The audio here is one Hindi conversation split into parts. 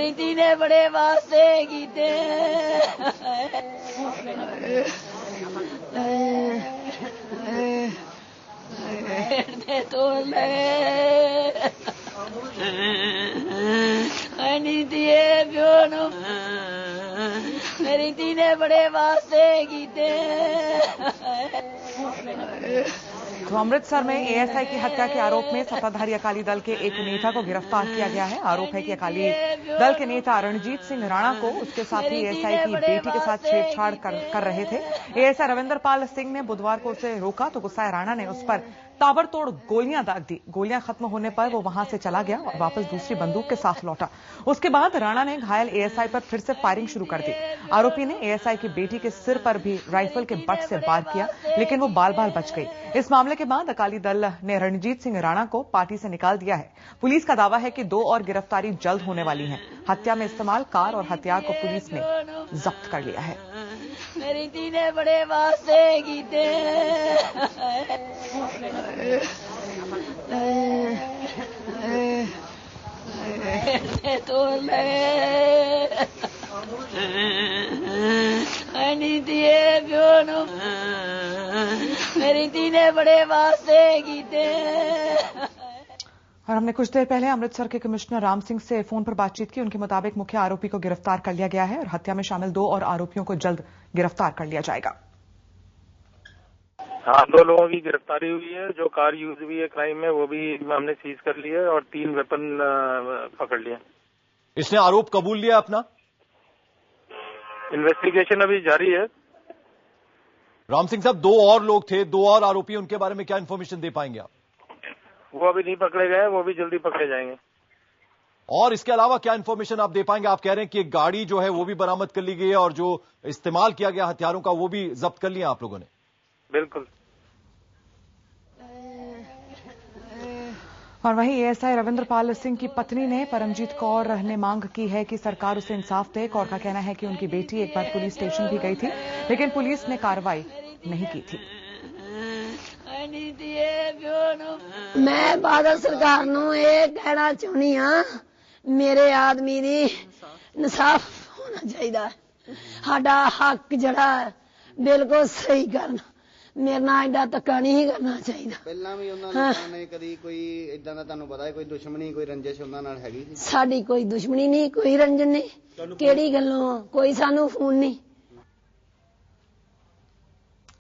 मेरी धी ने बड़े वास्ते कीते तो दिए प्यो मेरी धी ने बड़े वास्ते कीते। तो अमृतसर में एएसआई की हत्या के आरोप में सत्ताधारी अकाली दल के एक नेता को गिरफ्तार किया गया है। आरोप है कि अकाली दल के नेता रणजीत सिंह राणा को उसके साथी एएसआई की बेटी के साथ छेड़छाड़ कर रहे थे। एएसआई रविंदर पाल सिंह ने बुधवार को उसे रोका तो गुस्साए राणा ने उस पर ताबड़तोड़ गोलियां दाग दी। गोलियां खत्म होने पर वो वहां से चला गया और वापस दूसरी बंदूक के साथ लौटा। उसके बाद राणा ने घायल एएसआई पर फिर से फायरिंग शुरू कर दी। आरोपी ने एएसआई की बेटी के सिर पर भी राइफल के बट से वार किया, लेकिन वो बाल बाल बच गई। इस मामले के बाद अकाली दल ने रणजीत सिंह राणा को पार्टी से निकाल दिया है। पुलिस का दावा है कि 2 और गिरफ्तारी जल्द होने वाली है। हत्या में इस्तेमाल कार और हथियार को पुलिस ने जब्त कर लिया है। मेरी धी ने बड़े वास्ते कीते तो दिए प्यो मेरी धी ने बड़े वास्ते कीते। और हमने कुछ देर पहले अमृतसर के कमिश्नर राम सिंह से फोन पर बातचीत की। उनके मुताबिक मुख्य आरोपी को गिरफ्तार कर लिया गया है और हत्या में शामिल 2 और आरोपियों को जल्द गिरफ्तार कर लिया जाएगा। हाँ, 2 लोगों की गिरफ्तारी हुई है। जो कार यूज हुई है क्राइम में वो भी हमने सीज कर ली है और 3 वेपन पकड़ लिए। इसने आरोप कबूल लिया अपना? इन्वेस्टिगेशन अभी जारी है। राम सिंह साहब, 2 और लोग थे, 2 और आरोपी, उनके बारे में क्या इन्फॉर्मेशन दे पाएंगे आप? वो अभी नहीं पकड़े गए, वो भी जल्दी पकड़े जाएंगे। और इसके अलावा क्या इन्फॉर्मेशन आप दे पाएंगे? आप कह रहे हैं कि एक गाड़ी जो है वो भी बरामद कर ली गई है और जो इस्तेमाल किया गया हथियारों का वो भी जब्त कर लिया आप लोगों ने? बिल्कुल। और वहीं एएसआई रविंद्र पाल सिंह की पत्नी ने परमजीत कौर ने मांग की है कि सरकार उसे इंसाफ दे। कौर का कहना है कि उनकी बेटी एक बार पुलिस स्टेशन भी गई थी, लेकिन पुलिस ने कार्रवाई नहीं की थी। मैं बादल सरकार नूं ये कहना चाहनी हाँ, मेरे आदमी दी इंसाफ होना चाहिए। साडा हक जड़ा बिल्कुल सही करना, मेरे नाल एडा धक्का नहीं करना चाहिए। ਪਹਿਲਾਂ ਵੀ ਉਹਨਾਂ ਨੇ ਕਦੀ ਕੋਈ ਇਦਾਂ ਦਾ ਤੁਹਾਨੂੰ ਪਤਾ ਹੈ ਕੋਈ ਦੁਸ਼ਮਣੀ ਕੋਈ ਰੰਜਿਸ਼ ਉਹਨਾਂ ਨਾਲ ਹੈਗੀ ਸੀ? ਸਾਡੀ ਕੋਈ ਦੁਸ਼ਮਣੀ ਨਹੀਂ, ਕੋਈ ਰੰਜਨ ਨਹੀਂ, ਕਿਹੜੀ ਗੱਲੋਂ ਕੋਈ ਸਾਨੂੰ ਫੋਨ नहीं।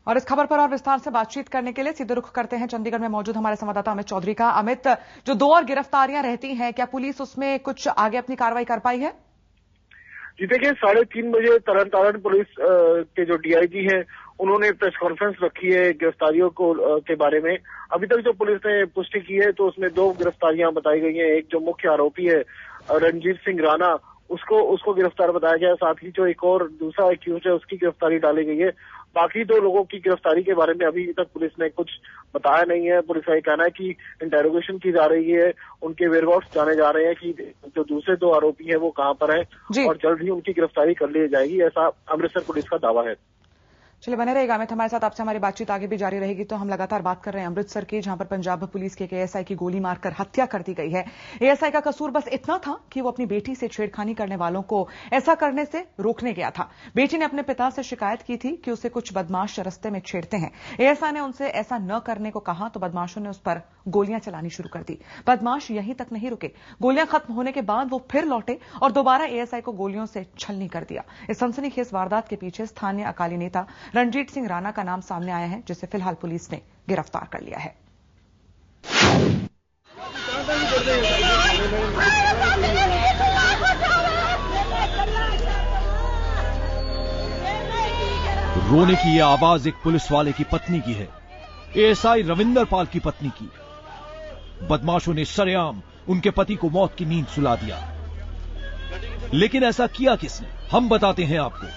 और इस खबर पर और विस्तार से बातचीत करने के लिए सीधे रुख करते हैं चंडीगढ़ में मौजूद हमारे संवाददाता अमित चौधरी का। अमित, जो 2 और गिरफ्तारियां रहती हैं, क्या पुलिस उसमें कुछ आगे अपनी कार्रवाई कर पाई है? जी देखिए, 3:30 बजे तरन पुलिस के जो डीआईजी हैं उन्होंने प्रेस कॉन्फ्रेंस रखी है गिरफ्तारियों को के बारे में। अभी तक जो पुलिस ने पुष्टि की है तो उसमें 2 गिरफ्तारियां बताई गई हैं। एक जो मुख्य आरोपी है रणजीत सिंह राणा, उसको गिरफ्तार बताया गया। साथ ही जो एक और दूसरा एक्यूज है उसकी गिरफ्तारी डाली गई है। बाकी 2 लोगों की गिरफ्तारी के बारे में अभी तक पुलिस ने कुछ बताया नहीं है। पुलिस का ये कहना है कि इंटेरोगेशन की जा रही है, उनके वेयरहाउस जाने जा रहे हैं कि जो दूसरे 2 आरोपी हैं वो कहां पर हैं और जल्द ही उनकी गिरफ्तारी कर ली जाएगी, ऐसा अमृतसर पुलिस का दावा है। चलिए बने रहेगा अमित हमारे साथ। आपसे हमारी बातचीत आगे भी जारी रहेगी। तो हम लगातार बात कर रहे हैं अमृतसर की, जहां पर पंजाब पुलिस के एएसआई की गोली मारकर हत्या कर दी गई है। एएसआई का कसूर बस इतना था कि वो अपनी बेटी से छेड़खानी करने वालों को ऐसा करने से रोकने गया था। बेटी ने अपने पिता से शिकायत की थी कि उसे कुछ बदमाश रास्ते में छेड़ते हैं। एएसआई ने उनसे ऐसा न करने को कहा तो बदमाशों ने उस पर गोलियां चलानी शुरू कर दी। बदमाश यहीं तक नहीं रुके, गोलियां खत्म होने के बाद वो फिर लौटे और दोबारा एएसआई को गोलियों से छलनी कर दिया। इस सनसनीखेज वारदात के पीछे स्थानीय अकाली नेता रणजीत सिंह राणा का नाम सामने आया है, जिसे फिलहाल पुलिस ने गिरफ्तार कर लिया है। रोने की यह आवाज एक पुलिस वाले की पत्नी की है, एएसआई रविंदर पाल की पत्नी की। बदमाशों ने सरेआम उनके पति को मौत की नींद सुला दिया। लेकिन ऐसा किया किसने, हम बताते हैं आपको।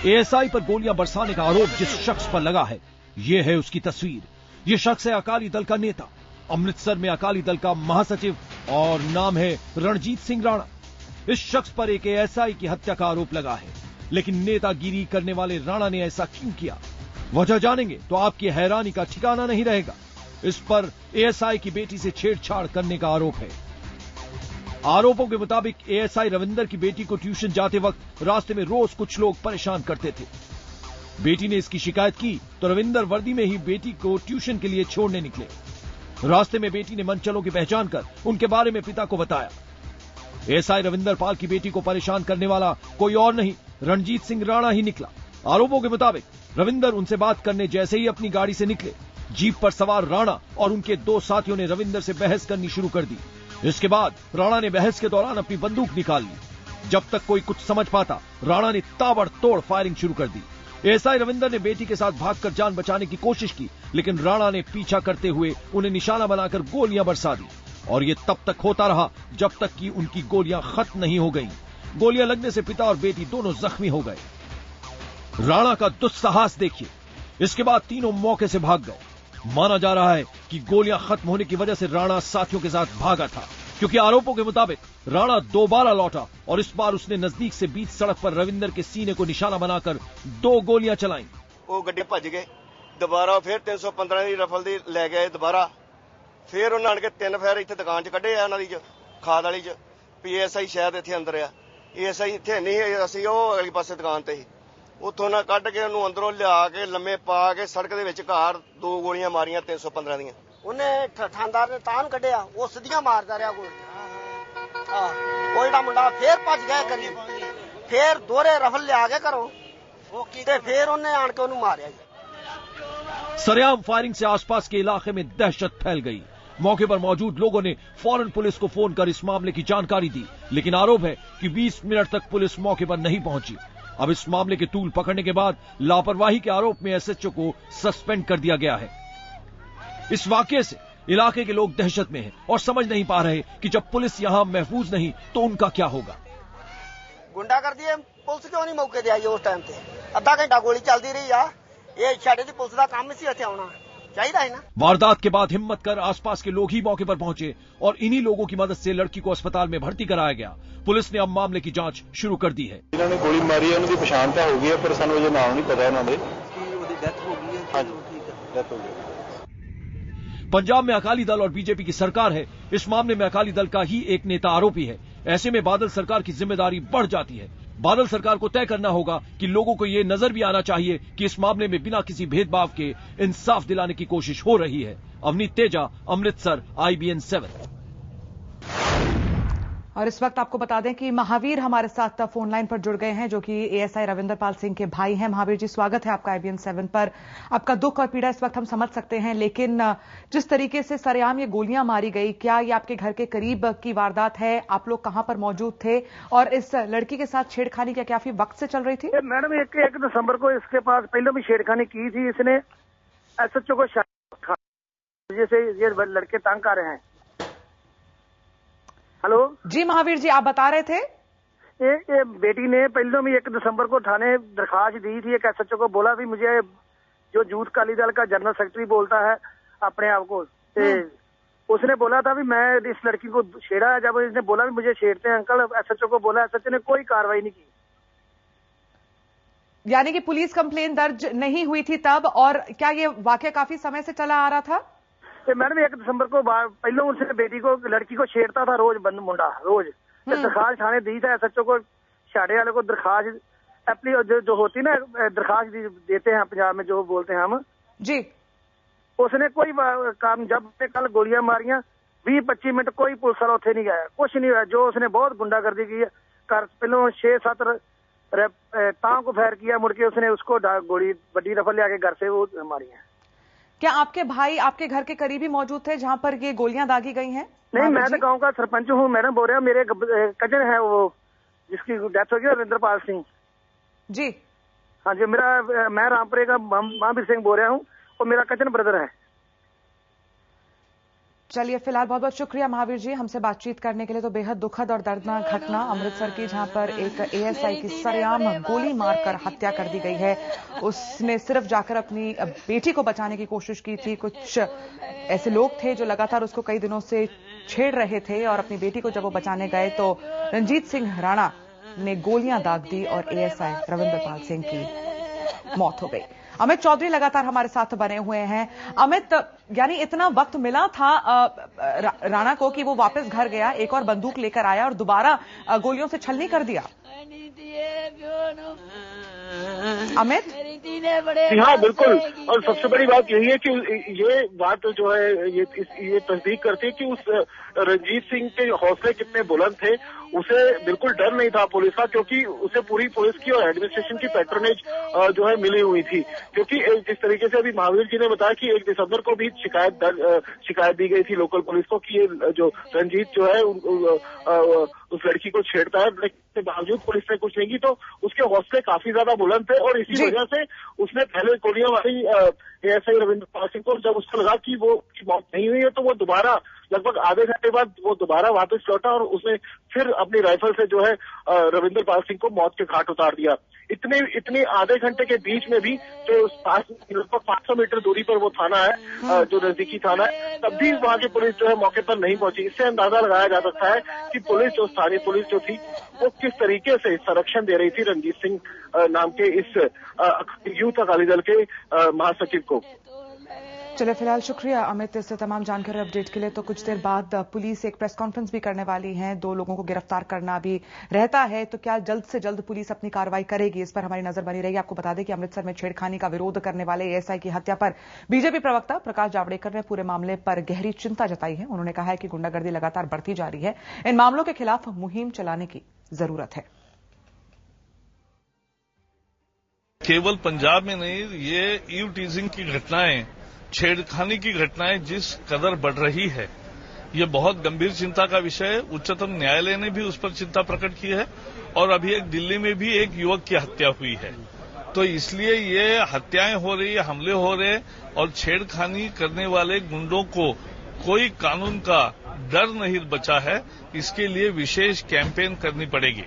एएसआई पर गोलियां बरसाने का आरोप जिस शख्स पर लगा है, यह है उसकी तस्वीर। यह शख्स है अकाली दल का नेता, अमृतसर में अकाली दल का महासचिव, और नाम है रणजीत सिंह राणा। इस शख्स पर एक एएसआई की हत्या का आरोप लगा है, लेकिन नेतागिरी करने वाले राणा ने ऐसा क्यों किया, वजह जानेंगे तो आपकी हैरानी का ठिकाना नहीं रहेगा। इस पर एएसआई की बेटी से छेड़छाड़ करने का आरोप है। आरोपों के मुताबिक एएसआई रविंदर की बेटी को ट्यूशन जाते वक्त रास्ते में रोज कुछ लोग परेशान करते थे। बेटी ने इसकी शिकायत की तो रविंदर वर्दी में ही बेटी को ट्यूशन के लिए छोड़ने निकले। रास्ते में बेटी ने मनचलों की पहचान कर उनके बारे में पिता को बताया। एएसआई रविंदर पाल की बेटी को परेशान करने वाला कोई और नहीं, रणजीत सिंह राणा ही निकला। आरोपों के मुताबिक रविंदर उनसे बात करने जैसे ही अपनी गाड़ी से निकले, जीप पर सवार राणा और उनके 2 साथियों ने रविंदर से बहस करनी शुरू कर दी। इसके बाद राणा ने बहस के दौरान अपनी बंदूक निकाल ली। जब तक कोई कुछ समझ पाता, राणा ने ताबड़तोड़ फायरिंग शुरू कर दी। एएसआई रविंदर ने बेटी के साथ भागकर जान बचाने की कोशिश की, लेकिन राणा ने पीछा करते हुए उन्हें निशाना बनाकर गोलियां बरसा दी और ये तब तक होता रहा जब तक कि उनकी गोलियां खत्म नहीं हो गईं। गोलियां लगने से पिता और बेटी दोनों जख्मी हो गए। राणा का दुस्साहस देखिए। इसके बाद तीनों मौके से भाग गए। माना जा रहा है कि गोलियां खत्म होने की वजह से राणा साथियों के साथ भागा था, क्योंकि आरोपों के मुताबिक राणा दोबारा लौटा और इस बार उसने नजदीक से बीच सड़क पर रविंदर के सीने को निशाना बनाकर 2 गोलियां चलाईं। वो गड्डी भज गए, दोबारा फिर 315 ਦੀ ਰਫਲ ਦੀ ਲੈ ਗਏ ਦੁਬਾਰਾ। ਫਿਰ ਉਹਨਾਂ ਨੇ 3 ਫਾਇਰ ਇੱਥੇ ਦੁਕਾਨ 'ਚ ਕੱਢੇ ਆ ਉਹਨਾਂ ਦੀ ਖਾਦ ਵਾਲੀ 'ਚ। ਪੀਐਸਆਈ ਸ਼ਾਇਦ ਇੱਥੇ ਅੰਦਰ ਆ, ਏਐਸਆਈ ਇੱਥੇ ਨਹੀਂ, ਅਸੀਂ ਉਹ ਅਗਲੀ ਪਾਸੇ ਦੁਕਾਨ ਤੇ ਸੀ। ਉੱਥੋਂ ਨਾ ਕੱਢ ਕੇ ਉਹਨੂੰ ਅੰਦਰੋਂ ਲਿਆ ਕੇ ਲੰਮੇ ਪਾ ਕੇ ਸੜਕ ਦੇ ਵਿੱਚ ਘਾਰ 2 ਗੋਲੀਆਂ ਮਾਰੀਆਂ 315 ਦੀਆਂ। ਉਹਨੇ ਠਾਣਦਾਰ ਨੇ ਤਾਂ ਕੱਢਿਆ, ਉਹ ਸਿੱਧੀਆਂ ਮਾਰਦਾ ਰਿਹਾ ਕੋਈ। ਉਹ ਜਿਹੜਾ ਮੁੰਡਾ ਫੇਰ ਭੱਜ ਗਿਆ ਕਰੀ, ਫੇਰ ਦੋਹਰੇ ਰਫਲ ਲਿਆ ਕੇ ਘਰੋਂ ਤੇ ਫੇਰ ਉਹਨੇ ਆਣ ਕੇ ਉਹਨੂੰ ਮਾਰਿਆ। सरेआम फायरिंग से आसपास के इलाके में दहशत फैल गई। मौके पर मौजूद लोगों ने फौरन पुलिस को फोन कर इस मामले की जानकारी दी, लेकिन आरोप है कि 20 मिनट तक पुलिस मौके पर नहीं पहुंची। अब इस मामले के तूल पकड़ने के बाद लापरवाही के आरोप में एसएचओ को सस्पेंड कर दिया गया है। इस वाकये से इलाके के लोग दहशत में हैं और समझ नहीं पा रहे कि जब पुलिस यहां महफूज नहीं तो उनका क्या होगा। गुंडागर्दी पुलिस क्यों नहीं मौके दे आई उस टाइम से? अद्धा घंटा गोली चलती रही आ। ये छाड़े दी पुलिस का काम ही इत्थे आना चाहिए है ना। वारदात के बाद हिम्मत कर आसपास के लोग ही मौके पर पहुंचे और इन्हीं लोगों की मदद से लड़की को अस्पताल में भर्ती कराया गया। पुलिस ने अब मामले की जांच शुरू कर दी है। इन्होंने गोली मारी है, उनकी पहचान तो हो गई है, पर सानू ये नाम नहीं पता उन्होंने। डेथ हो गई है। हाँ ठीक है, डेथ हो गई। पंजाब में अकाली दल और बीजेपी की सरकार है। इस मामले में अकाली दल का ही एक नेता आरोपी है। ऐसे में बादल सरकार की जिम्मेदारी बढ़ जाती है। बादल सरकार को तय करना होगा कि लोगों को यह नजर भी आना चाहिए कि इस मामले में बिना किसी भेदभाव के इंसाफ दिलाने की कोशिश हो रही है। अवनीत तेजा, अमृतसर, IBN 7। और इस वक्त आपको बता दें कि महावीर हमारे साथ फोन लाइन पर जुड़ गए हैं, जो कि एएसआई रविंदर पाल सिंह के भाई हैं। महावीर जी, स्वागत है आपका IBN 7 पर। आपका दुख और पीड़ा इस वक्त हम समझ सकते हैं, लेकिन जिस तरीके से सरेआम ये गोलियां मारी गई, क्या ये आपके घर के करीब की वारदात है? आप लोग कहां पर मौजूद थे और इस लड़की के साथ छेड़खानी क्या काफी वक्त से चल रही थी? मैडम 1 दिसंबर को इसके पास पहले भी छेड़खानी की थी। इसने SHO को जैसे ये लड़के तंग कर रहे हैं। हेलो जी महावीर जी, आप बता रहे थे ये बेटी ने पहले भी 1 दिसंबर को थाने दरखास्त दी थी। एक SHO को बोला भी मुझे जो यूथ अकाली दल का जनरल सेक्रेटरी बोलता है अपने आप को, उसने बोला था भी मैं इस लड़की को छेड़ा है। जब इसने बोला भी मुझे छेड़ते हैं अंकल, SHO को बोला, SHO ने कोई कार्रवाई नहीं की। यानी कि पुलिस कंप्लेन दर्ज नहीं हुई थी तब, और क्या ये वाकया काफी समय से चला आ रहा था? मैडम 1 दिसंबर को पहले उसने बेटी को, लड़की को छेड़ता था रोज, बंद मुंडा रोज। दरखास्त थाने दी था SHO को, छाड़े वाले को दरखास्त जो होती ना दरखास्त देते हैं पंजाब में जो बोलते हैं हम जी, उसने कोई काम, जब कल गोलियां मारियां 20-25 मिनट कोई पुलिस वाला उठे नहीं गया, कुछ नहीं हुआ। जो उसने बहुत गुंडागर्दी की है, पहले 6-7 तां को फायर किया, मुड़ के उसने उसको गोली बड़ी रफल ले आके घर से वो मारी है। क्या आपके भाई आपके घर के करीब ही मौजूद थे जहां पर ये गोलियां दागी गई हैं? नहीं, मैं तो गांव का सरपंच हूँ। मैडम बोल रहा हूँ, मेरे कजन है वो जिसकी डेथ हो गई, रविंदर पाल सिंह जी। हाँ जी, मैं रामपुरे का महावीर सिंह बोल रहा हूँ, और मेरा कजन ब्रदर है। चलिए, फिलहाल बहुत बहुत शुक्रिया महावीर जी हमसे बातचीत करने के लिए। तो बेहद दुखद और दर्दनाक घटना अमृतसर की, जहां पर एक एएसआई की सरेआम गोली मारकर हत्या कर दी गई है। उसने सिर्फ जाकर अपनी बेटी को बचाने की कोशिश की थी। कुछ ऐसे लोग थे जो लगातार उसको कई दिनों से छेड़ रहे थे, और अपनी बेटी को जब वो बचाने गए तो रणजीत सिंह राणा ने गोलियां दाग दी और एएसआई रविंदर पाल सिंह की मौत हो गई। अमित चौधरी लगातार हमारे साथ बने हुए हैं। अमित, यानी इतना वक्त मिला था राणा को कि वो वापस घर गया, एक और बंदूक लेकर आया और दोबारा गोलियों से छलनी कर दिया। अमित? हाँ बिल्कुल, और सबसे बड़ी बात यही है कि ये बात जो है ये तस्दीक करती है कि उस रंजीत सिंह के हौसले कितने बुलंद थे। उसे बिल्कुल डर नहीं था पुलिस का, क्योंकि उसे पूरी पुलिस की और एडमिनिस्ट्रेशन की पैट्रोनेज जो है मिली हुई थी। क्योंकि जिस तरीके से अभी महावीर जी ने बताया कि 1 दिसंबर को भी शिकायत दी गई थी लोकल पुलिस को कि ये जो रंजीत जो है उस लड़की को छेड़ता है, लेकिन बावजूद पुलिस ने कुछ नहीं की। तो उसके हौसले काफी ज्यादा बुलंद थे और इसी वजह से उसने पहले गोलियां मारी एएसआई रविंद्र पाल सिंह को। जब उसको लगा कि वो मौत नहीं हुई है तो वो दोबारा लगभग आधे घंटे बाद वो दोबारा वापस लौटा और उसने फिर अपनी राइफल से जो है रविंद्र पाल सिंह को मौत के घाट उतार दिया। इतने आधे घंटे के बीच में भी जो लगभग 500 मीटर दूरी पर वो थाना है, जो नजदीकी थाना है, तब भी वहां की पुलिस जो है मौके पर नहीं पहुंची। इससे अंदाजा लगाया जा सकता है कि पुलिस जो स्थानीय पुलिस जो थी वो किस तरीके से संरक्षण दे रही थी रंजीत सिंह नाम के इस यूथ अकाली दल के महासचिव को। चलिए, फिलहाल शुक्रिया अमित इस तमाम जानकारी अपडेट के लिए। तो कुछ देर बाद पुलिस एक प्रेस कॉन्फ्रेंस भी करने वाली है। 2 लोगों को गिरफ्तार करना भी रहता है, तो क्या जल्द से जल्द पुलिस अपनी कार्रवाई करेगी, इस पर हमारी नजर बनी रहेगी। आपको बता दें कि अमृतसर में छेड़खानी का विरोध करने वाले एएसआई की हत्या पर बीजेपी प्रवक्ता प्रकाश जावड़ेकर ने पूरे मामले पर गहरी चिंता जताई है। उन्होंने कहा है कि गुंडागर्दी लगातार बढ़ती जा रही है, इन मामलों के खिलाफ मुहिम चलाने की जरूरत है। केवल पंजाब में नहीं, ये ईव टीजिंग की घटनाएं, छेड़खानी की घटनाएं जिस कदर बढ़ रही है, ये बहुत गंभीर चिंता का विषय है। उच्चतम न्यायालय ने भी उस पर चिंता प्रकट की है और अभी एक दिल्ली में भी एक युवक की हत्या हुई है। तो इसलिए ये हत्याएं हो रही है, हमले हो रहे हैं और छेड़खानी करने वाले गुंडों को कोई कानून का डर नहीं बचा है। इसके लिए विशेष कैंपेन करनी पड़ेगी।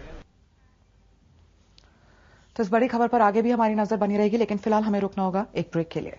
तो इस बड़ी खबर पर आगे भी हमारी नजर बनी रहेगी, लेकिन फिलहाल हमें रुकना होगा एक ब्रेक के लिए।